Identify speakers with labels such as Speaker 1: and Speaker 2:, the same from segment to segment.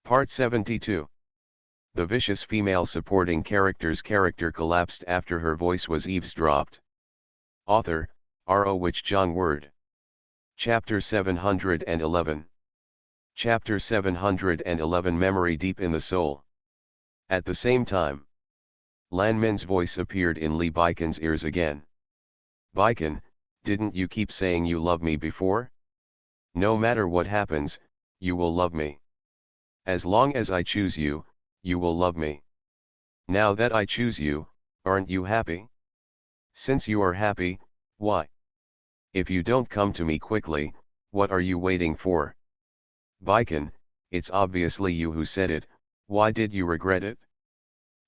Speaker 1: Part 72. The vicious female supporting character's character collapsed after her voice was eavesdropped. Author, R.O. Wich John Word. Chapter 711. Chapter 711 Memory Deep in the Soul. At the same time, Lanmin's voice appeared in Lee Baiken's ears again. Baiken, didn't you keep saying you love me before? No matter what happens, you will love me. As long as I choose you, you will love me. Now that I choose you, aren't you happy? Since you are happy, why? If you don't come to me quickly, what are you waiting for? Baiken, it's obviously you who said it, why did you regret it?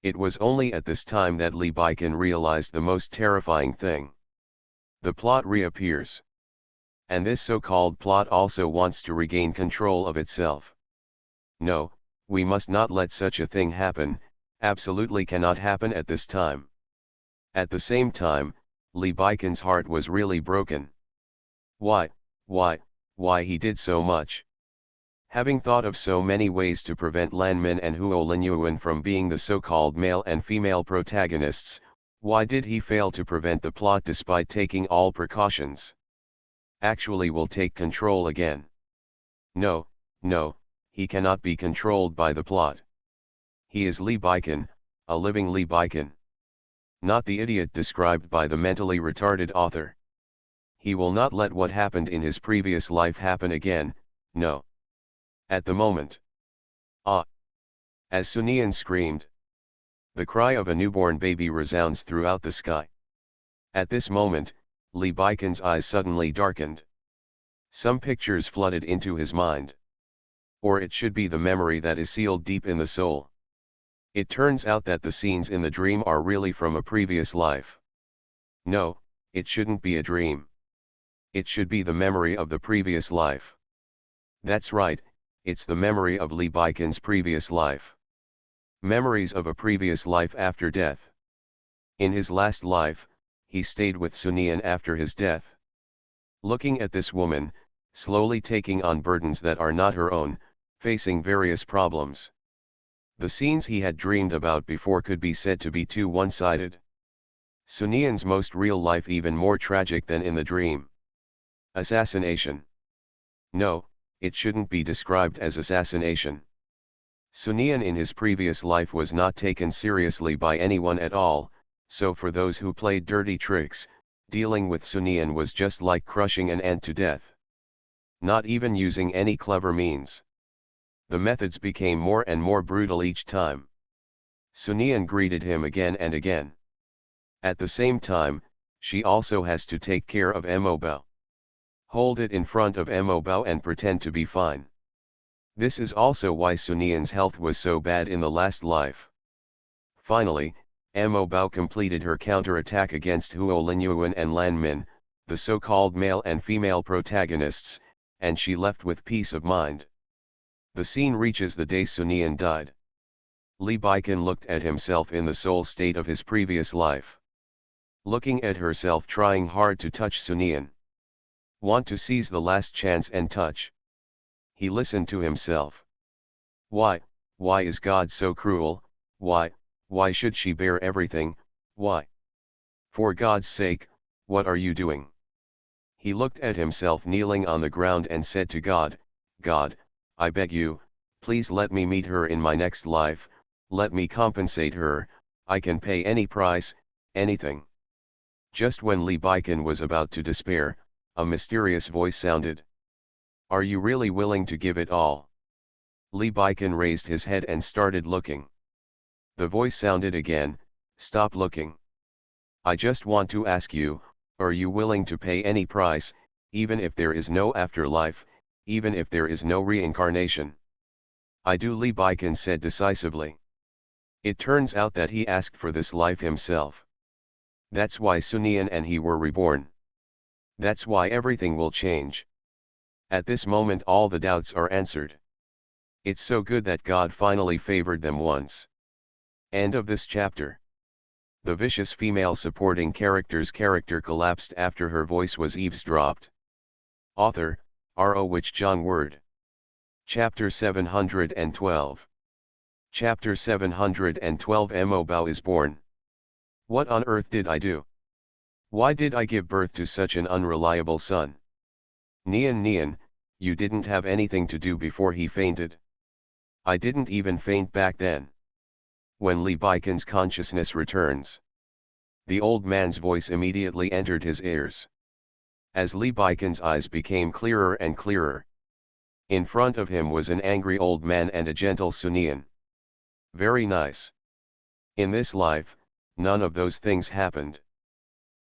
Speaker 1: It was only at this time that Lee Baiken realized the most terrifying thing. The plot reappears. And this so-called plot also wants to regain control of itself. No, we must not let such a thing happen, absolutely cannot happen at this time. At the same time, Lee Baiken's heart was really broken. Why he did so much? Having thought of so many ways to prevent Lanmin and Huo Linyuan from being the so-called male and female protagonists, why did he fail to prevent the plot despite taking all precautions? Actually will take control again. No, he cannot be controlled by the plot. He is Lee Baiken, a living Lee Baiken. Not the idiot described by the mentally retarded author. He will not let what happened in his previous life happen again, no. At the moment. As Sunian screamed. The cry of a newborn baby resounds throughout the sky. At this moment, Lee Baiken's eyes suddenly darkened. Some pictures flooded into his mind. Or it should be the memory that is sealed deep in the soul. It turns out that the scenes in the dream are really from a previous life. No, it shouldn't be a dream. It should be the memory of the previous life. That's right, it's the memory of Lee Baiken's previous life. Memories of a previous life after death. In his last life, he stayed with Sunian after his death. Looking at this woman, slowly taking on burdens that are not her own, facing various problems. The scenes he had dreamed about before could be said to be too one-sided. Sunian's most real life even more tragic than in the dream. Assassination. No, it shouldn't be described as assassination. Sunian in his previous life was not taken seriously by anyone at all, so for those who played dirty tricks, dealing with Sunian was just like crushing an ant to death. Not even using any clever means. The methods became more and more brutal each time. Sunian greeted him again and again. At the same time, she also has to take care of Mo. Hold it in front of Mo and pretend to be fine. This is also why Sunian's health was so bad in the last life. Finally, Mo completed her counterattack against Huo Linyuan and Lanmin, the so-called male and female protagonists, and she left with peace of mind. The scene reaches the day Sunian died. Lee Baiken looked at himself in the soul state of his previous life. Looking at herself trying hard to touch Sunian. Want to seize the last chance and touch. He listened to himself. Why is God so cruel? Why should she bear everything? Why? For God's sake, what are you doing? He looked at himself kneeling on the ground and said to God, God, I beg you, please let me meet her in my next life, let me compensate her, I can pay any price, anything. Just when Lee Baiken was about to despair, a mysterious voice sounded. Are you really willing to give it all? Lee Baiken raised his head and started looking. The voice sounded again, stop looking. I just want to ask you, are you willing to pay any price, even if there is no afterlife, even if there is no reincarnation? I do, Lee Baiken said decisively. It turns out that he asked for this life himself. That's why Sunian and he were reborn. That's why everything will change. At this moment all the doubts are answered. It's so good that God finally favored them once. End of this chapter. The vicious female supporting character's character collapsed after her voice was eavesdropped. Author, R.O. Wich John Word. Chapter 712. Chapter 712. Mo Bao is born. What on earth did I do? Why did I give birth to such an unreliable son? Nian Nian, you didn't have anything to do before he fainted. I didn't even faint back then. When Li Baikan's consciousness returns, the old man's voice immediately entered his ears. As Li Baikan's eyes became clearer and clearer, in front of him was an angry old man and a gentle Sunian. Very nice. In this life, none of those things happened.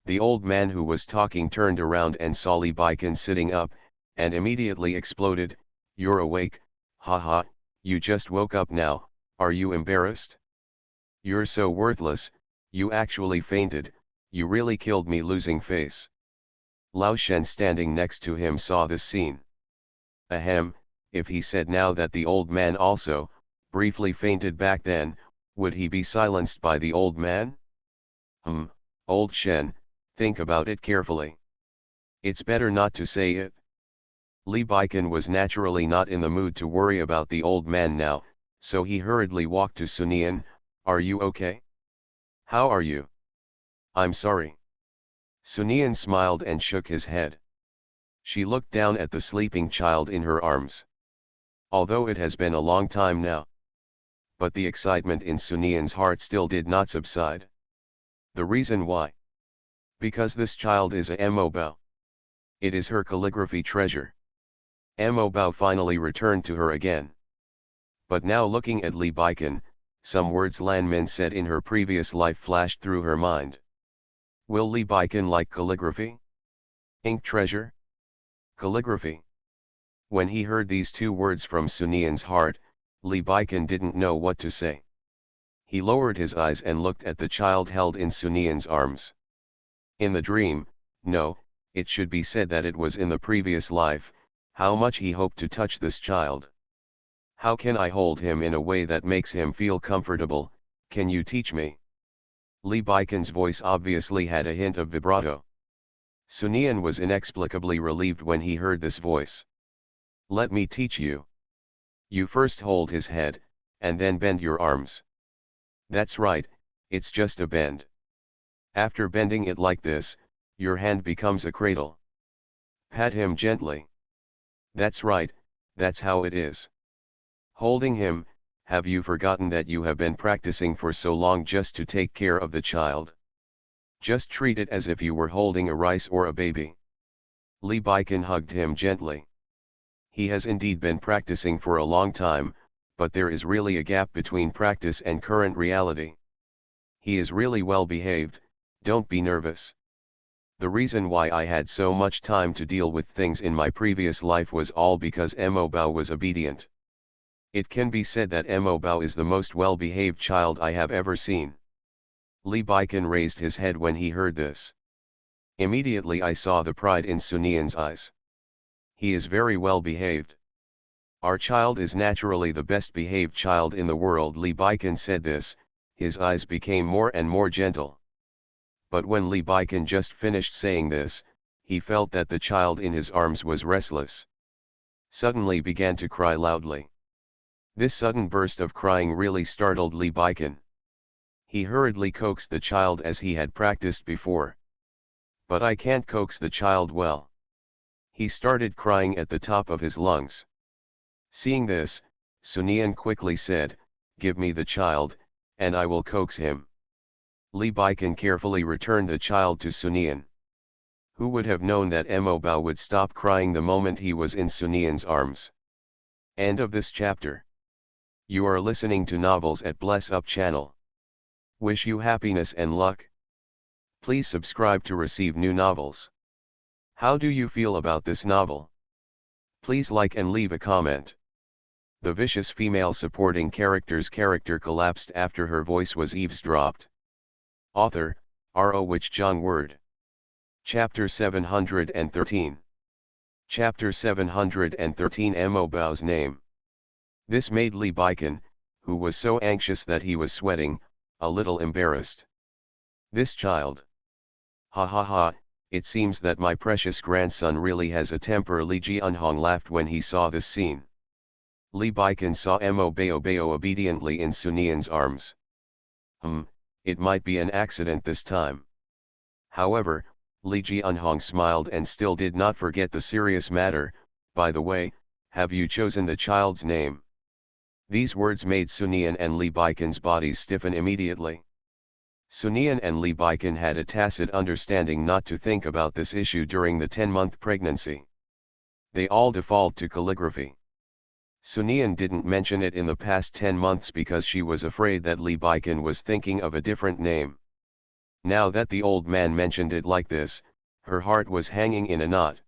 Speaker 1: The old man who was talking turned around and saw Li Baikan sitting up, and immediately exploded, "You're awake, haha, you just woke up now, are you embarrassed? You're so worthless, you actually fainted, you really killed me." Losing face. Lao Shen standing next to him saw this scene. Ahem, if he said now that the old man also, briefly fainted back then, would he be silenced by the old man? Old Shen, think about it carefully. It's better not to say it. Li Baikan was naturally not in the mood to worry about the old man now, so he hurriedly walked to Sunian. "Are you okay? How are you?" "I'm sorry." Sunian smiled and shook his head. She looked down at the sleeping child in her arms. Although it has been a long time now, but the excitement in Sunian's heart still did not subside. The reason why? Because this child is a Mo Bao. It is her calligraphy treasure. Mo Bao finally returned to her again. But now looking at Li Baikan, some words Lan Min said in her previous life flashed through her mind. Will Li Baikan like calligraphy? Ink treasure? Calligraphy. When he heard these two words from Sunian's heart, Li Baikan didn't know what to say. He lowered his eyes and looked at the child held in Sunian's arms. In the dream, no, it should be said that it was in the previous life, how much he hoped to touch this child. "How can I hold him in a way that makes him feel comfortable, can you teach me?" Li Baikan's voice obviously had a hint of vibrato. Sunian was inexplicably relieved when he heard this voice. "Let me teach you. You first hold his head, and then bend your arms. That's right, it's just a bend. After bending it like this, your hand becomes a cradle. Pat him gently. That's right, that's how it is. Holding him, have you forgotten that you have been practicing for so long just to take care of the child? Just treat it as if you were holding a rice or a baby." Li Baikan hugged him gently. He has indeed been practicing for a long time, but there is really a gap between practice and current reality. He is really well behaved, don't be nervous. The reason why I had so much time to deal with things in my previous life was all because Mo Bao was obedient. It can be said that Mo Bao is the most well-behaved child I have ever seen. Li Baikan raised his head when he heard this. Immediately I saw the pride in Sunian's eyes. He is very well behaved. Our child is naturally the best behaved child in the world. Li Baikan said this, his eyes became more and more gentle. But when Li Baikan just finished saying this, he felt that the child in his arms was restless. Suddenly began to cry loudly. This sudden burst of crying really startled Li Baikan. He hurriedly coaxed the child as he had practiced before. "But I can't coax the child well." He started crying at the top of his lungs. Seeing this, Sunian quickly said, "Give me the child, and I will coax him." Li Baikan carefully returned the child to Sunian. Who would have known that Mo Bao would stop crying the moment he was in Sunian's arms? End of this chapter. You are listening to Novels at Bless Up channel. Wish you happiness and luck. Please subscribe to receive new novels. How do you feel about this novel? Please like and leave a comment. The vicious female supporting character's character collapsed after her voice was eavesdropped. Author, R.O. Wich Jong Word. Chapter 713. Chapter 713. Mo Bao's name. This made Li Baikan, who was so anxious that he was sweating, a little embarrassed. This child. Ha ha ha, it seems that my precious grandson really has a temper. Li Jianhong laughed when he saw this scene. Li Baikan saw Mo Bao obediently in Sunian's arms. It might be an accident this time. However, Li Jianhong smiled and still did not forget the serious matter. By the way, have you chosen the child's name? These words made Sunian and Li Baikan's bodies stiffen immediately. Sunian and Li Baikan had a tacit understanding not to think about this issue during the 10-month pregnancy. They all default to calligraphy. Sunian didn't mention it in the past 10 months because she was afraid that Li Baikan was thinking of a different name. Now that the old man mentioned it like this, her heart was hanging in a knot.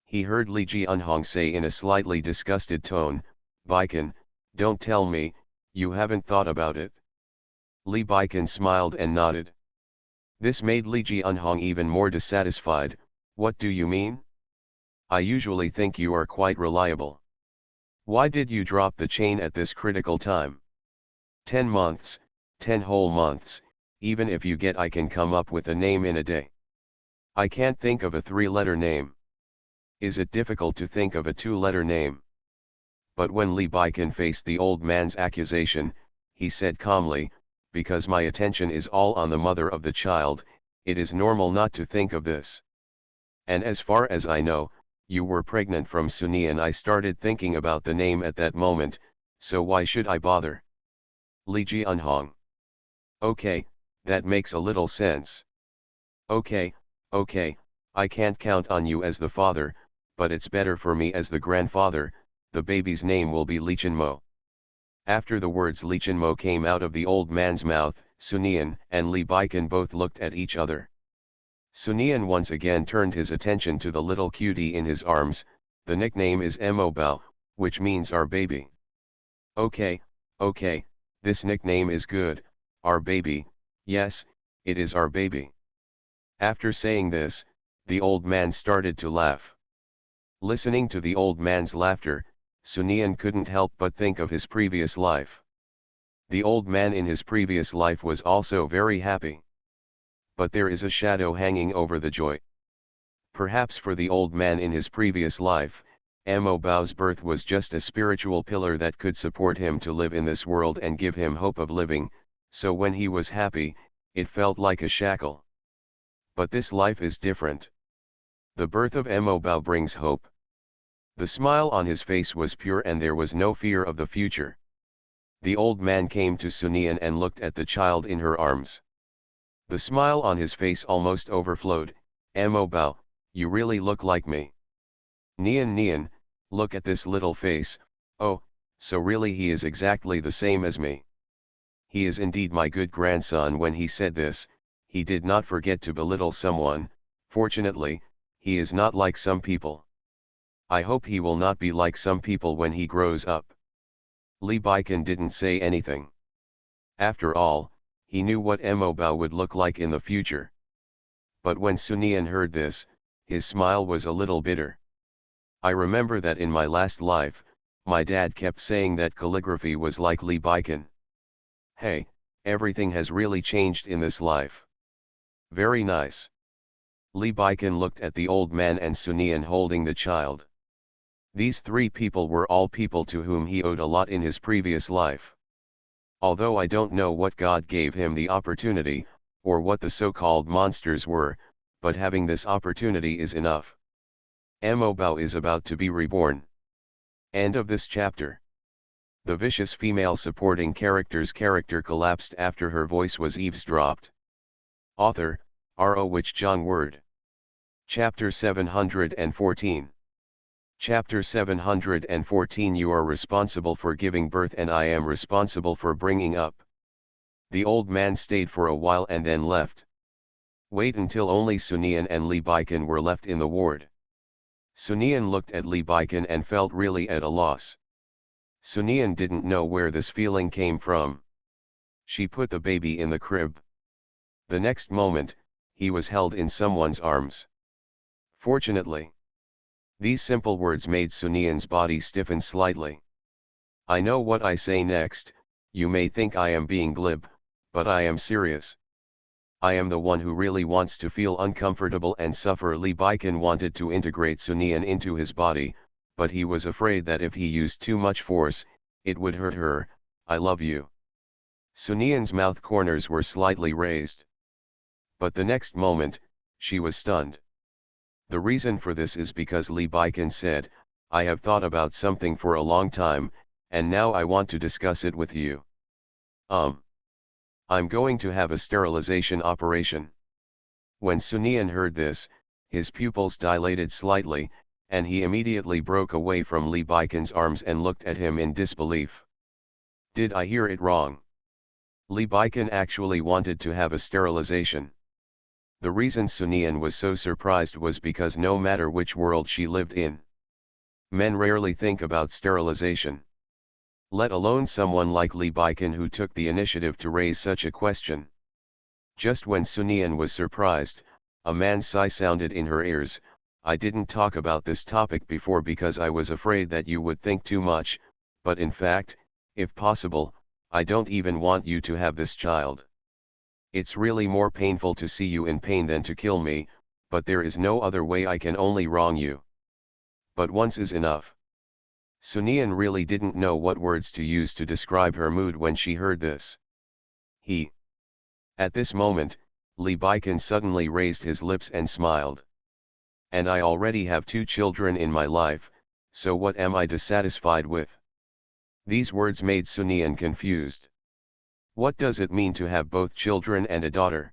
Speaker 1: He heard Li Jianhong say in a slightly disgusted tone, "Baikan, don't tell me, you haven't thought about it." Li Baikan smiled and nodded. This made Li Jianhong even more dissatisfied. "What do you mean? I usually think you are quite reliable. Why did you drop the chain at this critical time? 10 months, 10 whole months, even if you get I can come up with a name in a day. I can't think of a 3-letter name. Is it difficult to think of a 2-letter name?" But when Li Baikan faced the old man's accusation, he said calmly, "Because my attention is all on the mother of the child, it is normal not to think of this. And as far as I know, you were pregnant from Suni and I started thinking about the name at that moment, so why should I bother?" Li Jianhong. "Okay, that makes a little sense. Okay, I can't count on you as the father, but it's better for me as the grandfather. The baby's name will be Li Chenmo." After the words Li Chenmo came out of the old man's mouth, Sunian and Li Baikan both looked at each other. Sunian once again turned his attention to the little cutie in his arms. "The nickname is Mo Bao, which means our baby." Okay, this nickname is good, our baby, yes, it is our baby." After saying this, the old man started to laugh. Listening to the old man's laughter, Sunian couldn't help but think of his previous life. The old man in his previous life was also very happy. But there is a shadow hanging over the joy. Perhaps for the old man in his previous life, Mo Bao's birth was just a spiritual pillar that could support him to live in this world and give him hope of living, so when he was happy, it felt like a shackle. But this life is different. The birth of Mo Bao brings hope. The smile on his face was pure and there was no fear of the future. The old man came to Sunian and looked at the child in her arms. The smile on his face almost overflowed. "Mo Bao, you really look like me. Nian, look at this little face. Oh, so really he is exactly the same as me. He is indeed my good grandson." When he said this, he did not forget to belittle someone. Fortunately, he is not like some people. I hope he will not be like some people when he grows up. Li Baikan didn't say anything. After all, he knew what Mo Bao would look like in the future. But when Sunian heard this, his smile was a little bitter. "I remember that in my last life, my dad kept saying that calligraphy was like Li Baikan. Hey, everything has really changed in this life. Very nice." Li Baikan looked at the old man and Sunian holding the child. These 3 people were all people to whom he owed a lot in his previous life. Although I don't know what God gave him the opportunity, or what the so-called monsters were, but having this opportunity is enough. Mo Bao is about to be reborn. End of this chapter. The vicious female supporting character's character collapsed after her voice was eavesdropped. Author, R.O. Wich Jong Word. Chapter 714. Chapter 714. You are responsible for giving birth and I am responsible for bringing up. The old man stayed for a while and then left. Wait until only Sunian and Li Baikan were left in the ward. Sunian looked at Li Baikan and felt really at a loss. Sunian didn't know where this feeling came from. She put the baby in the crib. The next moment, he was held in someone's arms. Fortunately. These simple words made Sunian's body stiffen slightly. I know what I say next. You may think I am being glib, but I am serious. I am the one who really wants to feel uncomfortable and suffer. Li Baikan wanted to integrate Sunian into his body, but he was afraid that if he used too much force, it would hurt her. I love you. Sunian's mouth corners were slightly raised. But the next moment, she was stunned. The reason for this is because Lee Baiken said, I have thought about something for a long time, and now I want to discuss it with you. I'm going to have a sterilization operation. When Sunian heard this, his pupils dilated slightly, and he immediately broke away from Lee Baiken's arms and looked at him in disbelief. Did I hear it wrong? Lee Baiken actually wanted to have a sterilization. The reason Sunian was so surprised was because no matter which world she lived in, men rarely think about sterilization. Let alone someone like Lee Baiken who took the initiative to raise such a question. Just when Sunian was surprised, a man's sigh sounded in her ears. I didn't talk about this topic before because I was afraid that you would think too much, but in fact, if possible, I don't even want you to have this child. It's really more painful to see you in pain than to kill me, but there is no other way. I can only wrong you. But once is enough. Sunian really didn't know what words to use to describe her mood when she heard this. At this moment, Lee Baiken suddenly raised his lips and smiled. And I already have 2 children in my life, so what am I dissatisfied with? These words made Sunian confused. What does it mean to have both children and a daughter?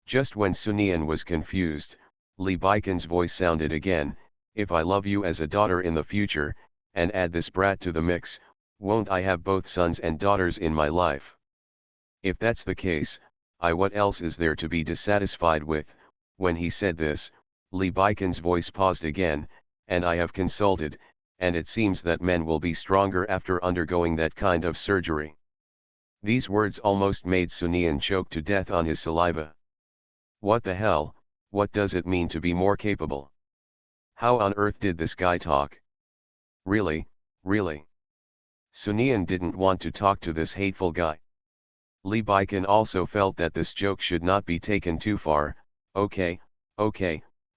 Speaker 1: Just when Sunian was confused, Lee Baiken's voice sounded again, if I love you as a daughter in the future, and add this brat to the mix, won't I have both sons and daughters in my life? If that's the case, what else is there to be dissatisfied with? When he said this, Lee Baiken's voice paused again, and I have consulted, and it seems that men will be stronger after undergoing that kind of surgery. These words almost made Sunian choke to death on his saliva. What the hell, what does it mean to be more capable? How on earth did this guy talk? Really? Sunian didn't want to talk to this hateful guy. Lee Baiken also felt that this joke should not be taken too far. Okay,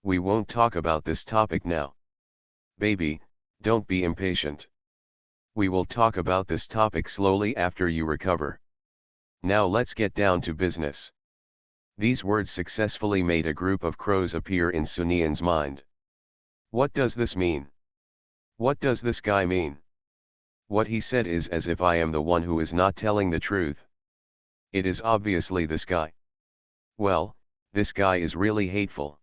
Speaker 1: we won't talk about this topic now. Baby, don't be impatient. We will talk about this topic slowly after you recover. Now let's get down to business. These words successfully made a group of crows appear in Sunian's mind. What does this mean? What does this guy mean? What he said is as if I am the one who is not telling the truth. It is obviously this guy. Well, this guy is really hateful.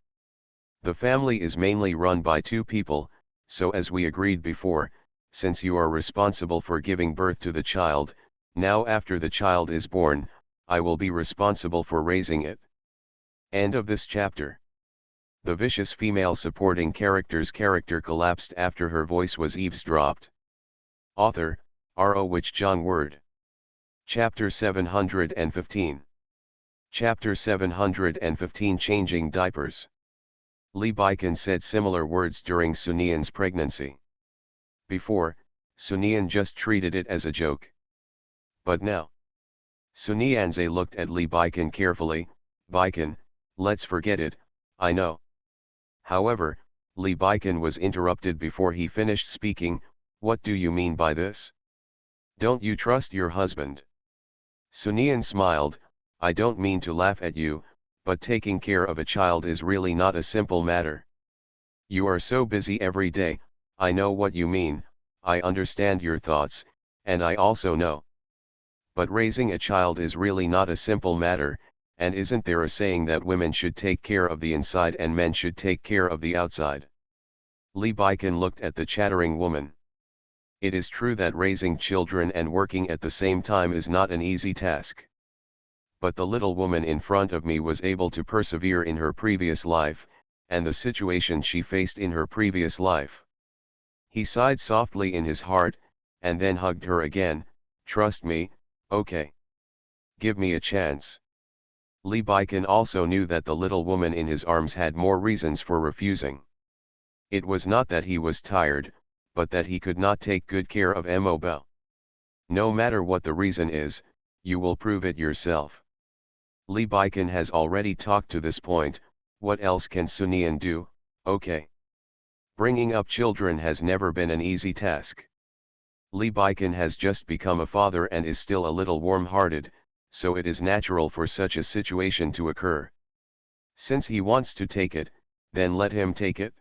Speaker 1: The family is mainly run by 2 people, so as we agreed before, since you are responsible for giving birth to the child, now after the child is born, I will be responsible for raising it. End of this chapter. The vicious female supporting character's character collapsed after her voice was eavesdropped. Author, R.O. Wich Jong Word. Chapter 715. Chapter 715 Changing Diapers. Lee Baiken said similar words during Sunian's pregnancy. Before, Sunian just treated it as a joke. But now. Sunianze looked at Lee Baiken carefully. Baiken, let's forget it, I know. However, Lee Baiken was interrupted before he finished speaking. What do you mean by this? Don't you trust your husband? Sunian smiled. I don't mean to laugh at you, but taking care of a child is really not a simple matter. You are so busy every day. I know what you mean, I understand your thoughts, and I also know. But raising a child is really not a simple matter, and isn't there a saying that women should take care of the inside and men should take care of the outside? Lee Baiken looked at the chattering woman. It is true that raising children and working at the same time is not an easy task. But the little woman in front of me was able to persevere in her previous life, and the situation she faced in her previous life. He sighed softly in his heart, and then hugged her again. Trust me, okay. Give me a chance. Lee Baiken also knew that the little woman in his arms had more reasons for refusing. It was not that he was tired, but that he could not take good care of Mo. No matter what the reason is, you will prove it yourself. Lee Baiken has already talked to this point. What else can Sunian do? Okay. Bringing up children has never been an easy task. Lee Baiken has just become a father and is still a little warm-hearted, so it is natural for such a situation to occur. Since he wants to take it, then let him take it.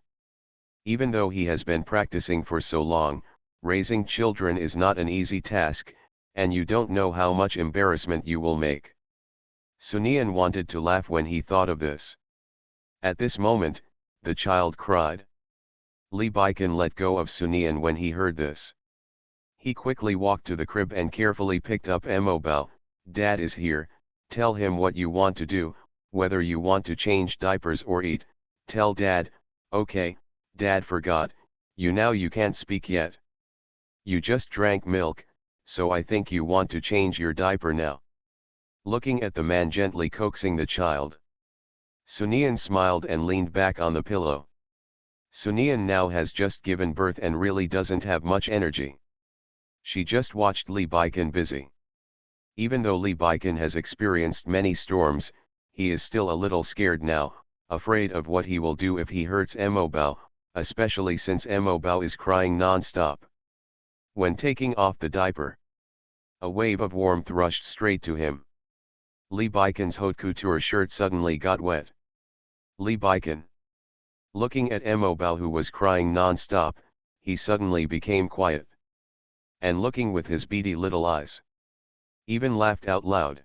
Speaker 1: Even though he has been practicing for so long, raising children is not an easy task, and you don't know how much embarrassment you will make. Sunian wanted to laugh when he thought of this. At this moment, the child cried. Lee Baiken let go of Sunian when he heard this. He quickly walked to the crib and carefully picked up Mobile. Dad is here, tell him what you want to do, whether you want to change diapers or eat, tell Dad. Okay, Dad forgot, you can't speak yet. You just drank milk, so I think you want to change your diaper now. Looking at the man gently coaxing the child, Sunian smiled and leaned back on the pillow. Sunian now has just given birth and really doesn't have much energy. She just watched Lee Baiken busy. Even though Lee Baiken has experienced many storms, he is still a little scared now, afraid of what he will do if he hurts Mobile, especially since Mobile is crying non-stop. When taking off the diaper, a wave of warmth rushed straight to him. Lee Baiken's haute couture shirt suddenly got wet. Lee Baiken. Looking at Mobile who was crying non-stop, he suddenly became quiet. And looking with his beady little eyes, even laughed out loud.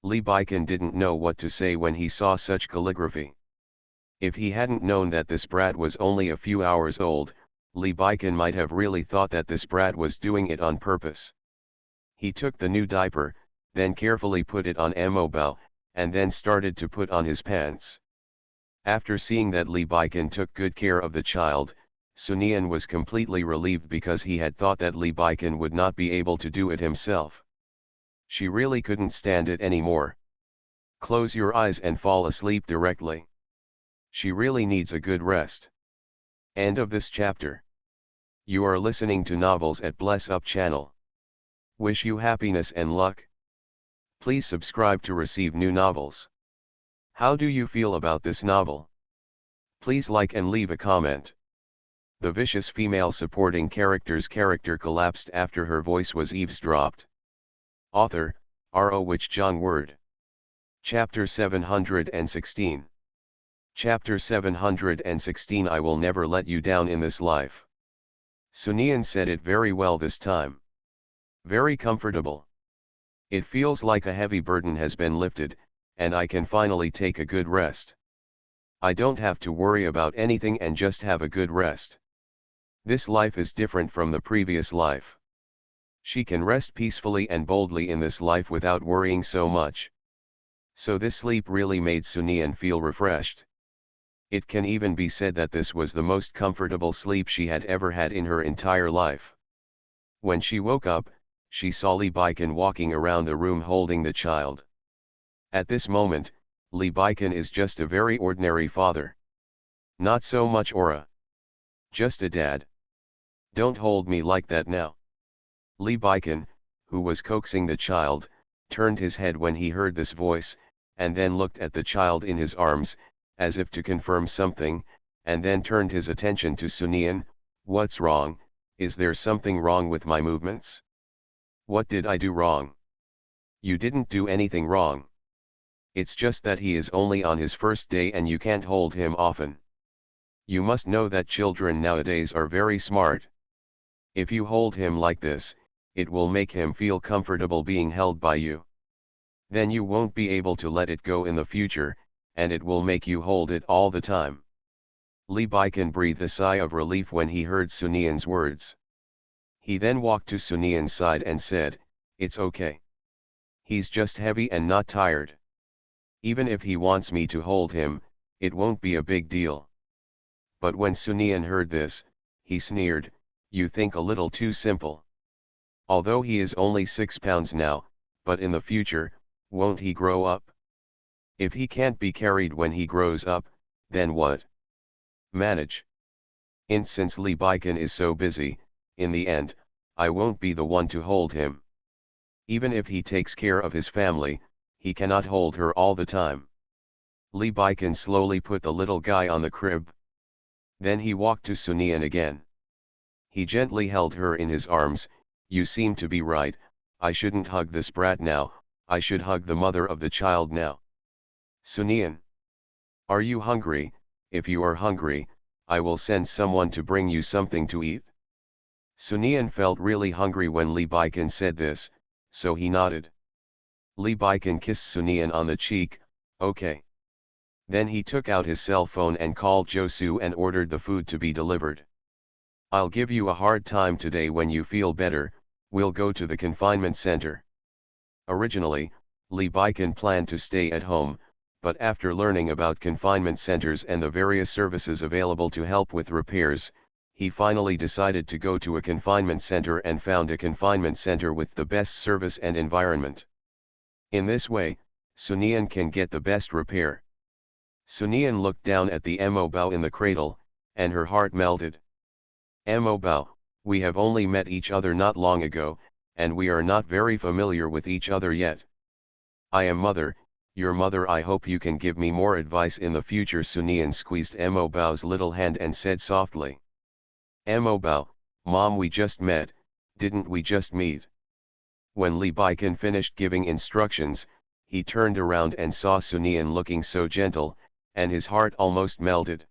Speaker 1: Lee Baiken didn't know what to say when he saw such calligraphy. If he hadn't known that this brat was only a few hours old, Lee Baiken might have really thought that this brat was doing it on purpose. He took the new diaper, then carefully put it on Mobile, and then started to put on his pants. After seeing that Lee Baiken took good care of the child, Sunian was completely relieved because he had thought that Lee Baiken would not be able to do it himself. She really couldn't stand it anymore. Close your eyes and fall asleep directly. She really needs a good rest. End of this chapter. You are listening to Novels at Bless Up channel. Wish you happiness and luck. Please subscribe to receive new novels. How do you feel about this novel? Please like and leave a comment. The vicious female supporting character's character collapsed after her voice was eavesdropped. Author, R.O. Wich Jong Word. Chapter 716. Chapter 716 I will never let you down in this life. Sunian said it very well this time. Very comfortable. It feels like a heavy burden has been lifted, and I can finally take a good rest. I don't have to worry about anything and just have a good rest. This life is different from the previous life. She can rest peacefully and boldly in this life without worrying so much. So this sleep really made Sunian feel refreshed. It can even be said that this was the most comfortable sleep she had ever had in her entire life. When she woke up, she saw Lee Baiken walking around the room holding the child. At this moment, Lee Baiken is just a very ordinary father. Not so much aura. Just a dad. Don't hold me like that now. Lee Baiken, who was coaxing the child, turned his head when he heard this voice, and then looked at the child in his arms, as if to confirm something, and then turned his attention to Sunian. What's wrong? Is there something wrong with my movements? What did I do wrong? You didn't do anything wrong. It's just that he is only on his first day and you can't hold him often. You must know that children nowadays are very smart. If you hold him like this, it will make him feel comfortable being held by you. Then you won't be able to let it go in the future, and it will make you hold it all the time. Lee Baiken breathed a sigh of relief when he heard Sunian's words. He then walked to Sunian's side and said, "It's okay. He's just heavy and not tired. Even if he wants me to hold him, it won't be a big deal." But when Sunian heard this, he sneered, "You think a little too simple. Although he is only 6 pounds now, but in the future, won't he grow up? If he can't be carried when he grows up, then what? Manage. And since Lee Baiken is so busy, in the end, I won't be the one to hold him. Even if he takes care of his family, he cannot hold her all the time." Lee Baiken slowly put the little guy on the crib. Then he walked to Sunian again. He gently held her in his arms. You seem to be right, I shouldn't hug this brat now, I should hug the mother of the child now. Sunian. Are you hungry? If you are hungry, I will send someone to bring you something to eat. Sunian felt really hungry when Li Baikan said this, so he nodded. Li Baikan kissed Sunian on the cheek. Okay. Then he took out his cell phone and called Josu and ordered the food to be delivered. I'll give you a hard time today. When you feel better, we'll go to the confinement center. Originally, Li Baikan planned to stay at home, but after learning about confinement centers and the various services available to help with repairs, he finally decided to go to a confinement center and found a confinement center with the best service and environment. In this way, Sunian can get the best repair. Sunian looked down at the Mo Bao in the cradle, and her heart melted. Mo Bao, we have only met each other not long ago, and we are not very familiar with each other yet. I am mother, your mother. I hope you can give me more advice in the future. Sunian squeezed Mo Bao's little hand and said softly. Mo Bao, Mom, we just met, didn't we just meet? When Li Baikan finished giving instructions, he turned around and saw Sunian looking so gentle, and his heart almost melted.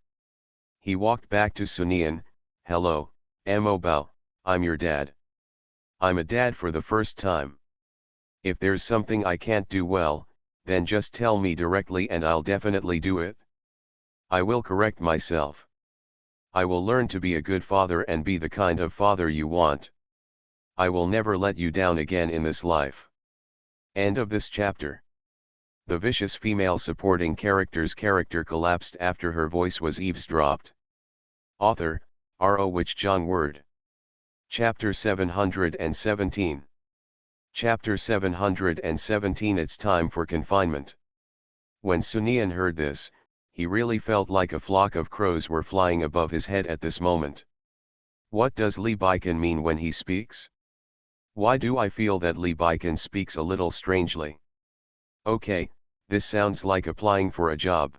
Speaker 1: He walked back to Sunian. Hello, Mo Bao, I'm your dad. I'm a dad for the first time. If there's something I can't do well, then just tell me directly and I'll definitely do it. I will correct myself. I will learn to be a good father and be the kind of father you want. I will never let you down again in this life. End of this chapter. The vicious female supporting character's character collapsed after her voice was eavesdropped. Author, R.O. Wich Jong Word. Chapter 717. Chapter 717. It's time for confinement. When Sunian heard this, he really felt like a flock of crows were flying above his head at this moment. What does Li Baikan mean when he speaks? Why do I feel that Li Baikan speaks a little strangely? Okay, this sounds like applying for a job.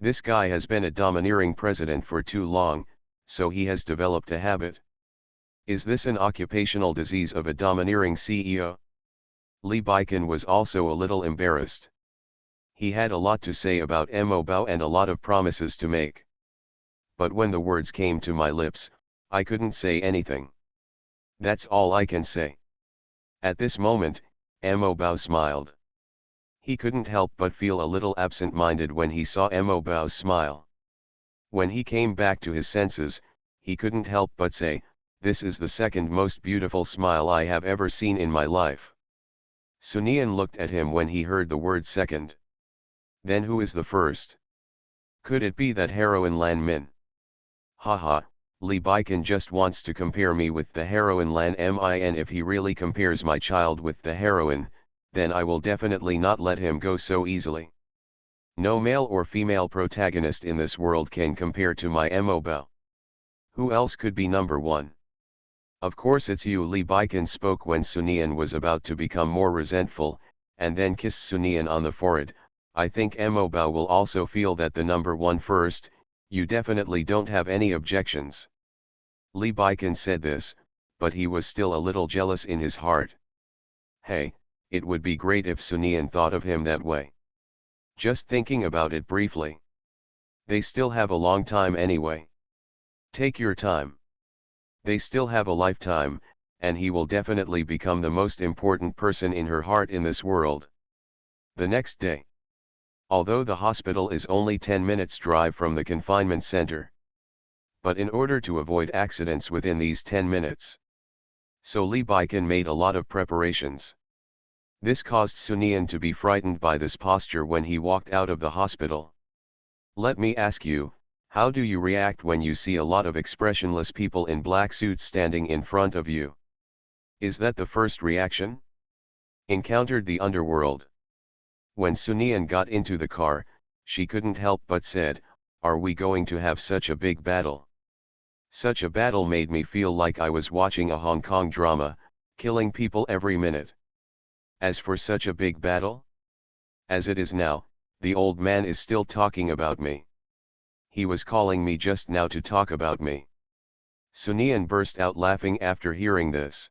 Speaker 1: This guy has been a domineering president for too long, so he has developed a habit. Is this an occupational disease of a domineering CEO? Li Baikan was also a little embarrassed. He had a lot to say about Mo Bao and a lot of promises to make. But when the words came to my lips, I couldn't say anything. That's all I can say. At this moment, Mo Bao smiled. He couldn't help but feel a little absent-minded when he saw Mo Bao's smile. When he came back to his senses, he couldn't help but say, "This is the second most beautiful smile I have ever seen in my life." Sunian looked at him when he heard the word second. Then who is the first? Could it be that heroine Lan Min? Haha, Li Baikan just wants to compare me with the heroine Lan Min. If he really compares my child with the heroine, then I will definitely not let him go so easily. No male or female protagonist in this world can compare to my Mo Bao. Who else could be number one? Of course it's you. Li Baikan spoke when Sunian was about to become more resentful, and then kissed Sunian on the forehead. I think Mo Bao will also feel that the number one first. You definitely don't have any objections. Li Baikan said this, but he was still a little jealous in his heart. Hey, it would be great if Sunian thought of him that way. Just thinking about it briefly. They still have a long time anyway. Take your time. They still have a lifetime, and he will definitely become the most important person in her heart in this world. The next day. Although the hospital is only 10 minutes drive from the confinement center. But in order to avoid accidents within these 10 minutes. So Li Baikan made a lot of preparations. This caused Sunian to be frightened by this posture when he walked out of the hospital. Let me ask you, how do you react when you see a lot of expressionless people in black suits standing in front of you? Is that the first reaction? Encountered the underworld. When Sunian got into the car, she couldn't help but said, "Are we going to have such a big battle?" Such a battle made me feel like I was watching a Hong Kong drama, killing people every minute. As for such a big battle? As it is now, the old man is still talking about me. he was calling me just now to talk about me. Sunian burst out laughing after hearing this.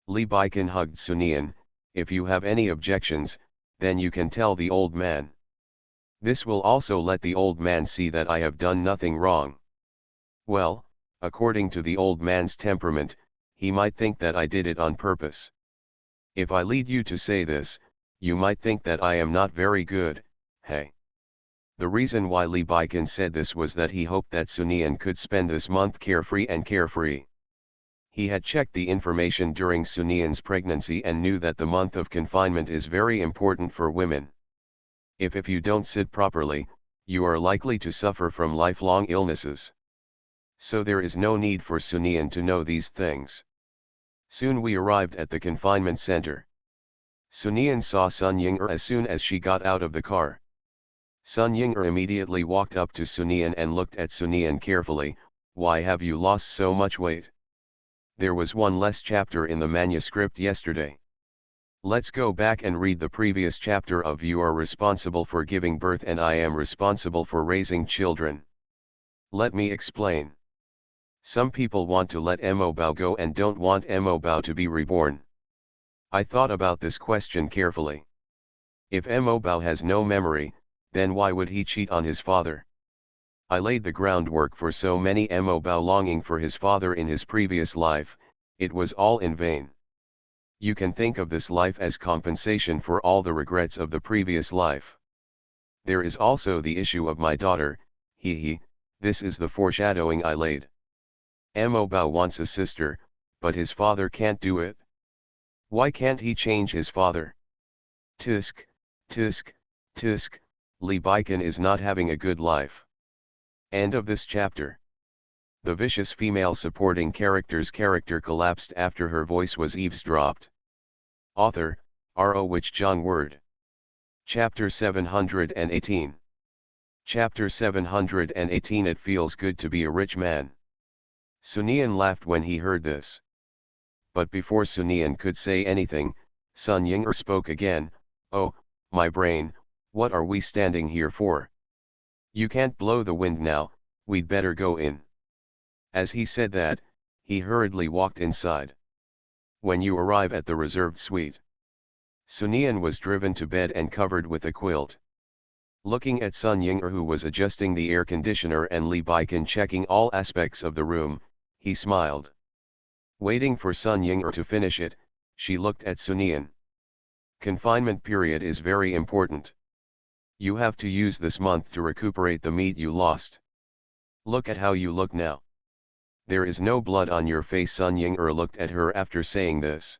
Speaker 1: Lee Baikan hugged Sunian. If you have any objections, then you can tell the old man. This will also let the old man see that I have done nothing wrong. Well, according to the old man's temperament, he might think that I did it on purpose. If I lead you to say this, you might think that I am not very good, hey. The reason why Lee Baikan said this was that he hoped that Sunian could spend this month carefree and carefree. He had checked the information during Sunian's pregnancy and knew that the month of confinement is very important for women. If you don't sit properly, you are likely to suffer from lifelong illnesses. So there is no need for Sunian to know these things. Soon we arrived at the confinement center. Sunian saw Sun Ying'er as soon as she got out of the car. Sun Ying'er immediately walked up to Sunian and looked at Sunian carefully. Why have you lost so much weight? There was one less chapter in the manuscript yesterday. Let's go back and read the previous chapter of You are responsible for giving birth and I am responsible for raising children. Let me explain. Some people want to let Mo Bao go and don't want Mo Bao to be reborn. I thought about this question carefully. If Mo Bao has no memory, then why would he cheat on his father? I laid the groundwork for so many Mo Bao longing for his father in his previous life, it was all in vain. You can think of this life as compensation for all the regrets of the previous life. There is also the issue of my daughter, this is the foreshadowing I laid. Mo Bao wants a sister, but his father can't do it. Why can't he change his father? Tisk, tisk, tisk, Lee Baikan is not having a good life. End of this chapter. The vicious female supporting character's character collapsed after her voice was eavesdropped. Author, R.O. Wich Jong Word. Chapter 718. Chapter 718 It feels good to be a rich man. Sunian laughed when he heard this. But before Sunian could say anything, Sun Ying'er spoke again. Oh, my brain, what are we standing here for? You can't blow the wind now, we'd better go in. As he said that, he hurriedly walked inside. When you arrive at the reserved suite, Sunian was driven to bed and covered with a quilt. Looking at Sun Ying'er who was adjusting the air conditioner and Lee Baikan checking all aspects of the room, he smiled. Waiting for Sun Ying'er to finish it, she looked at Sunian. Confinement period is very important. You have to use this month to recuperate the meat you lost. Look at how you look now. There is no blood on your face. Sun Ying'er looked at her after saying this.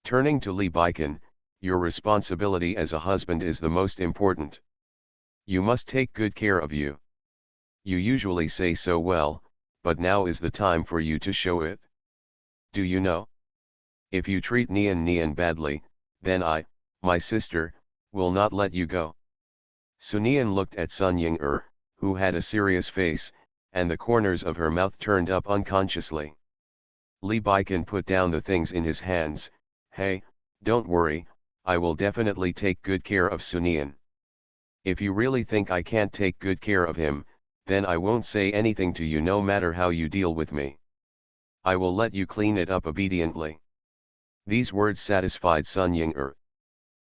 Speaker 1: Turning to Lee Baikan, your responsibility as a husband is the most important. You must take good care of you. You usually say so well, but now is the time for you to show it. Do you know? If you treat Nian badly, then I, my sister, will not let you go. Sunian looked at Sun Ying'er, who had a serious face, and the corners of her mouth turned up unconsciously. Lee Baikan put down the things in his hands. Hey, don't worry, I will definitely take good care of Sunian. If you really think I can't take good care of him, then I won't say anything to you no matter how you deal with me. I will let you clean it up obediently. These words satisfied Sun Ying'er.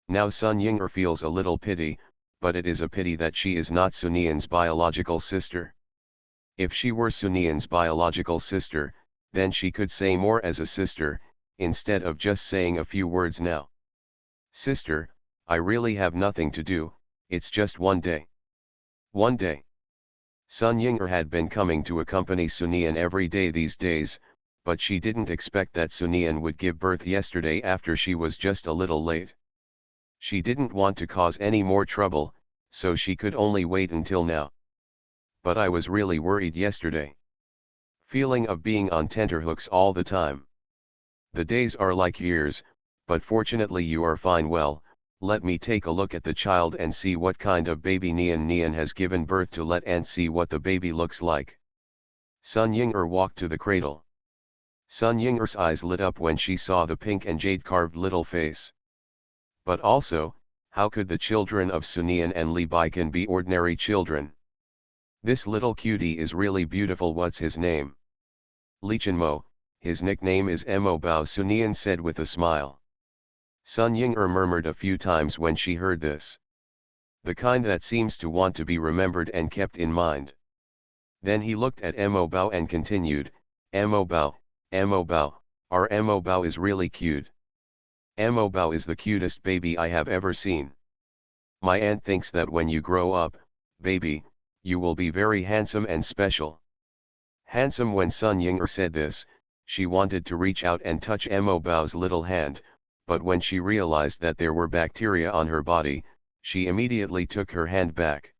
Speaker 1: Now Sun Ying'er feels a little pity, but it is a pity that she is not Sunian's biological sister. If she were Sunian's biological sister, then she could say more as a sister, instead of just saying a few words now. Sister, I really have nothing to do, it's just one day. One day. Sun Ying'er had been coming to accompany Sunian every day these days, but she didn't expect that Sunian would give birth yesterday after she was just a little late. She didn't want to cause any more trouble, so she could only wait until now. But I was really worried yesterday. Feeling of being on tenterhooks all the time. The days are like years, but fortunately you are fine. Well, let me take a look at the child and see what kind of baby Nian has given birth to. Let and see what the baby looks like. Sun Ying'er walked to the cradle. Sun Ying'er's eyes lit up when she saw the pink and jade-carved little face. But also, how could the children of Sunian and Lee Baikan be ordinary children? This little cutie is really beautiful. What's his name? Lichenmo, his nickname is Mo Bao, Sunian said with a smile. Sun Ying-er murmured a few times when she heard this. The kind that seems to want to be remembered and kept in mind. Then he looked at Mo Bao and continued, Mo Bao, Mo Bao, our Mo Bao is really cute. Mo Bao is the cutest baby I have ever seen. My aunt thinks that when you grow up, baby, you will be very handsome and special. Handsome. When Sun Ying-er said this, she wanted to reach out and touch Mo Bao's little hand, but when she realized that there were bacteria on her body, she immediately took her hand back.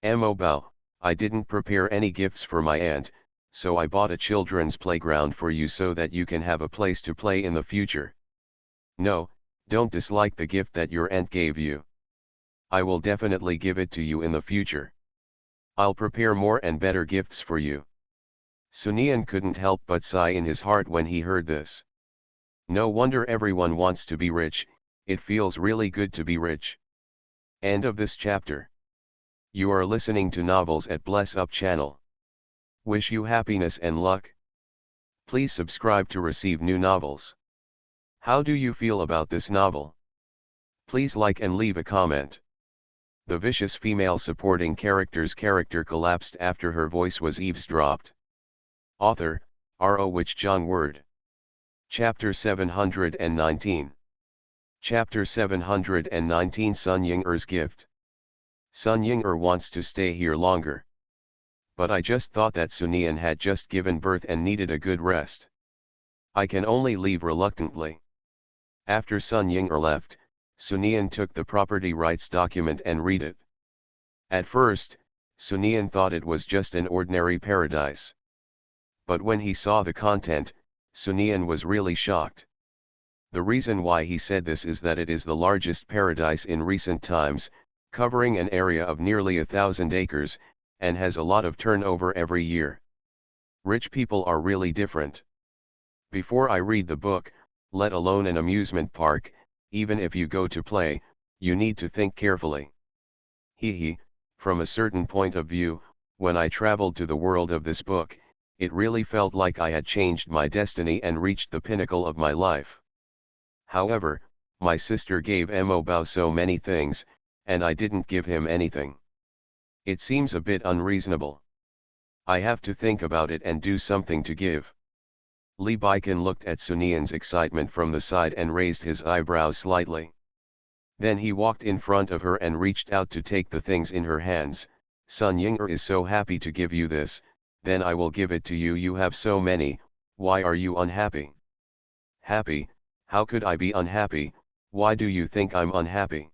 Speaker 1: Mo Bao, I didn't prepare any gifts for my aunt, so I bought a children's playground for you so that you can have a place to play in the future. No, don't dislike the gift that your aunt gave you. I will definitely give it to you in the future. I'll prepare more and better gifts for you. Sunian couldn't help but sigh in his heart when he heard this. No wonder everyone wants to be rich, it feels really good to be rich. End of this chapter. You are listening to Novels at Bless Up channel. Wish you happiness and luck. Please subscribe to receive new novels. How do you feel about this novel? Please like and leave a comment. The vicious female supporting character's character collapsed after her voice was eavesdropped. Author, R.O. Wich Jong Word. Chapter 719. Chapter 719 Sun Ying-er's Gift. Sun Ying-er wants to stay here longer. But I just thought that Sunian had just given birth and needed a good rest. I can only leave reluctantly. After Sun Ying-er left, Sunian took the property rights document and read it. At first, Sunian thought it was just an ordinary paradise. But when he saw the content, Sunian was really shocked. The reason why he said this is that it is the largest paradise in recent times, covering an area of nearly 1,000 acres, and has a lot of turnover every year. Rich people are really different. Before I read the book, let alone an amusement park, even if you go to play, you need to think carefully. From a certain point of view, when I traveled to the world of this book, it really felt like I had changed my destiny and reached the pinnacle of my life. However, my sister gave Mo Bao so many things, and I didn't give him anything. It seems a bit unreasonable. I have to think about it and do something to give. Li Baikan looked at Sunian's excitement from the side and raised his eyebrows slightly. Then he walked in front of her and reached out to take the things in her hands. Sun Ying-er is so happy to give you this, then I will give it to you. You have so many, why are you unhappy? Happy, how could I be unhappy, why do you think I'm unhappy?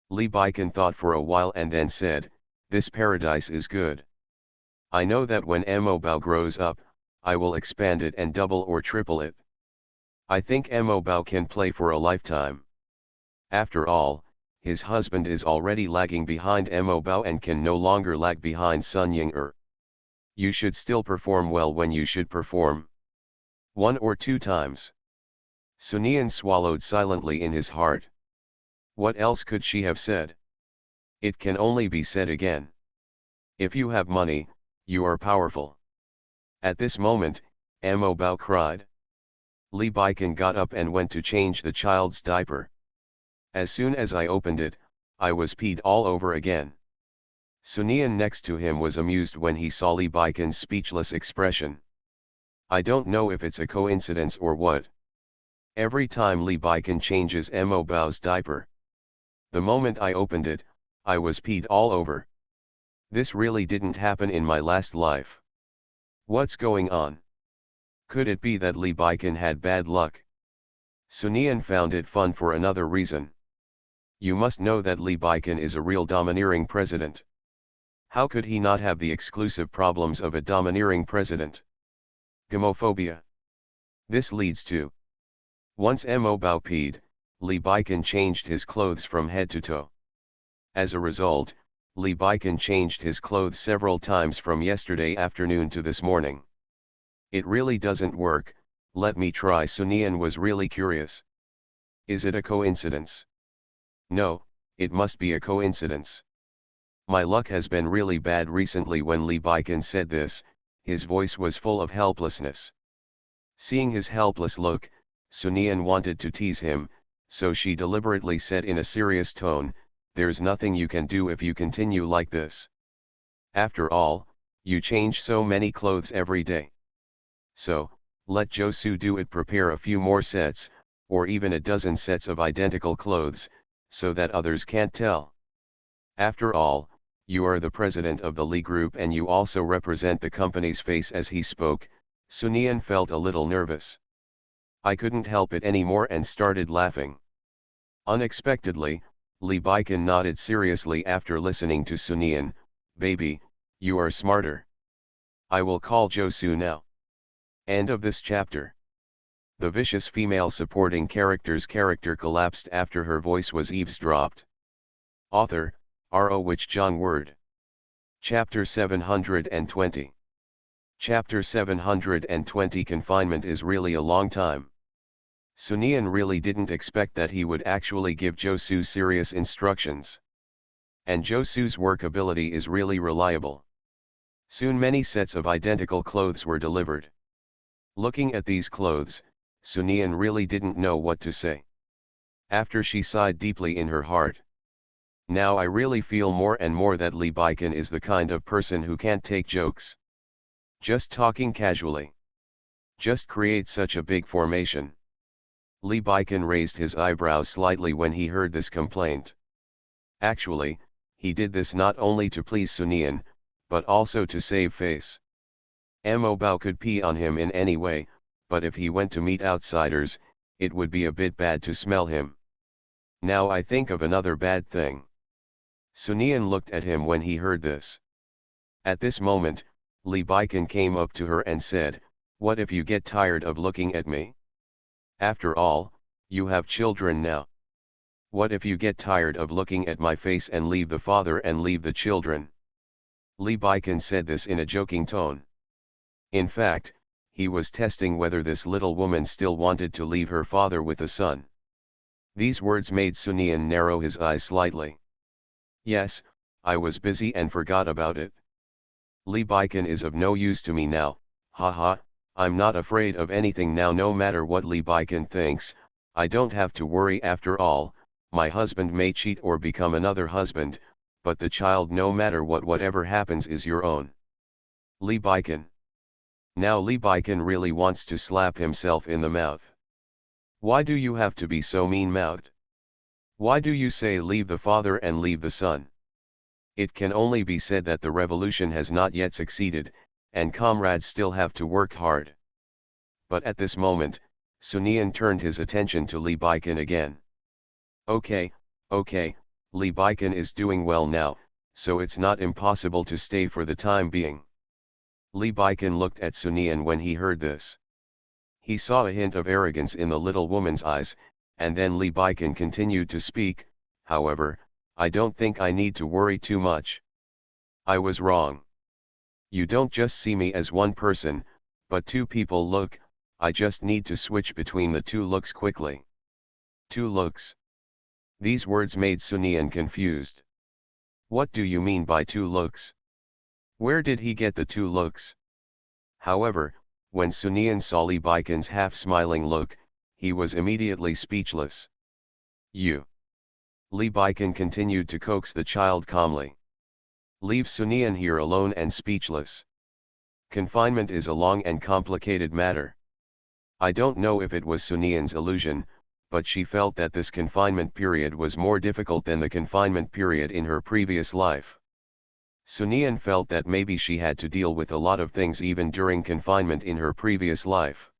Speaker 1: Li Baikan thought for a while and then said, this paradise is good. I know that when Mo Bao grows up, I will expand it and double or triple it. I think Mo Bao can play for a lifetime. After all, his husband is already lagging behind Mo Bao and can no longer lag behind Sun Ying-er. You should still perform well when you should perform. 1 or 2 times. Sunian swallowed silently in his heart. What else could she have said? It can only be said again. If you have money, you are powerful. At this moment, Mo Bao cried. Li Baikan got up and went to change the child's diaper. As soon as I opened it, I was peed all over again. Sunian next to him was amused when he saw Li Baikan's speechless expression. I don't know if it's a coincidence or what. Every time Li Baikan changes Mo Bao's diaper. The moment I opened it, I was peed all over. This really didn't happen in my last life. What's going on? Could it be that Li Baikan had bad luck? Sunian found it fun for another reason. You must know that Li Baikan is a real domineering president. How could he not have the exclusive problems of a domineering president? Gamophobia. This leads to. Once Mo Bao peed, Li Baikan changed his clothes from head to toe. As a result, Li Baikan changed his clothes several times from yesterday afternoon to this morning. It really doesn't work, let me try. Sunian was really curious. Is it a coincidence? No, it must be a coincidence. My luck has been really bad recently. When Lee Baiken said this, his voice was full of helplessness. Seeing his helpless look, Sunian wanted to tease him, so she deliberately said in a serious tone, "There's nothing you can do if you continue like this. After all, you change so many clothes every day. So, let Josu do it. Prepare a few more sets, or even a dozen sets of identical clothes, so that others can't tell. After all, you are the president of the Lee Group and you also represent the company's face." As he spoke, Sunian felt a little nervous. I couldn't help it anymore and started laughing. Unexpectedly, Lee Baiken nodded seriously after listening to Sunian. "Baby, you are smarter. I will call Josu now." End of this chapter. The vicious female supporting character's character collapsed after her voice was eavesdropped. Author, R.O. Wich Jong Word. Chapter 720. Chapter 720. Confinement is really a long time. Sunian really didn't expect that he would actually give Josu serious instructions. And Josu's work ability is really reliable. Soon many sets of identical clothes were delivered. Looking at these clothes, Sunian really didn't know what to say. After she sighed deeply in her heart. Now I really feel more and more that Lee Baiken is the kind of person who can't take jokes. Just talking casually. Just create such a big formation. Lee Baiken raised his eyebrows slightly when he heard this complaint. Actually, he did this not only to please Sunian, but also to save face. Mo Bao could pee on him in any way, but if he went to meet outsiders, it would be a bit bad to smell him. Now I think of another bad thing. Sunian looked at him when he heard this. At this moment, Lee Baiken came up to her and said, "What if you get tired of looking at me? After all, you have children now. What if you get tired of looking at my face and leave the father and leave the children?" Lee Baiken said this in a joking tone. In fact, he was testing whether this little woman still wanted to leave her father with a son. These words made Sunian narrow his eyes slightly. "Yes, I was busy and forgot about it. Lee Baiken is of no use to me now, haha. I'm not afraid of anything now. No matter what Lee Baiken thinks, I don't have to worry. After all, my husband may cheat or become another husband, but the child, no matter whatever happens, is your own. Lee Baiken." Now Lee Baiken really wants to slap himself in the mouth. Why do you have to be so mean-mouthed? Why do you say leave the father and leave the son? It can only be said that the revolution has not yet succeeded, and comrades still have to work hard. But at this moment, Sunian turned his attention to Lee Baiken again. Okay, Lee Baiken is doing well now, so it's not impossible to stay for the time being. Lee Baiken looked at Sunian when he heard this. He saw a hint of arrogance in the little woman's eyes, and then Lee Baiken continued to speak, "However, I don't think I need to worry too much. I was wrong. You don't just see me as one person, but two people. Look, I just need to switch between the two looks quickly." Two looks. These words made Sunian confused. What do you mean by two looks? Where did he get the two looks? However, when Sunian saw Lee Baiken's half-smiling look, he was immediately speechless. "You." Lee Baiken continued to coax the child calmly. "Leave Sunian here alone and speechless. Confinement is a long and complicated matter." I don't know if it was Sunian's illusion, but she felt that this confinement period was more difficult than the confinement period in her previous life. Sunian felt that maybe she had to deal with a lot of things even during confinement in her previous life.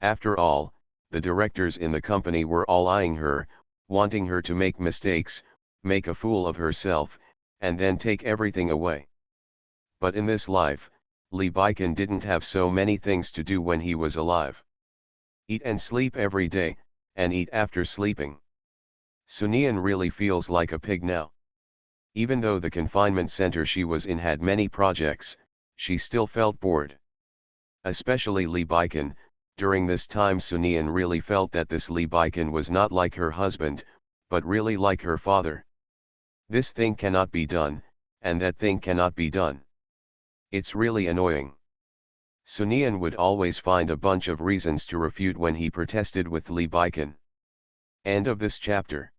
Speaker 1: After all, the directors in the company were all eyeing her, wanting her to make mistakes, make a fool of herself, and then take everything away. But in this life, Lee Baiken didn't have so many things to do when he was alive. Eat and sleep every day, and eat after sleeping. Sunian really feels like a pig now. Even though the confinement center she was in had many projects, she still felt bored. Especially Lee Baiken. During this time Sunian really felt that this Lee Baiken was not like her husband, but really like her father. This thing cannot be done, and that thing cannot be done. It's really annoying. Sunian would always find a bunch of reasons to refute when he protested with Lee Baikin. End of this chapter.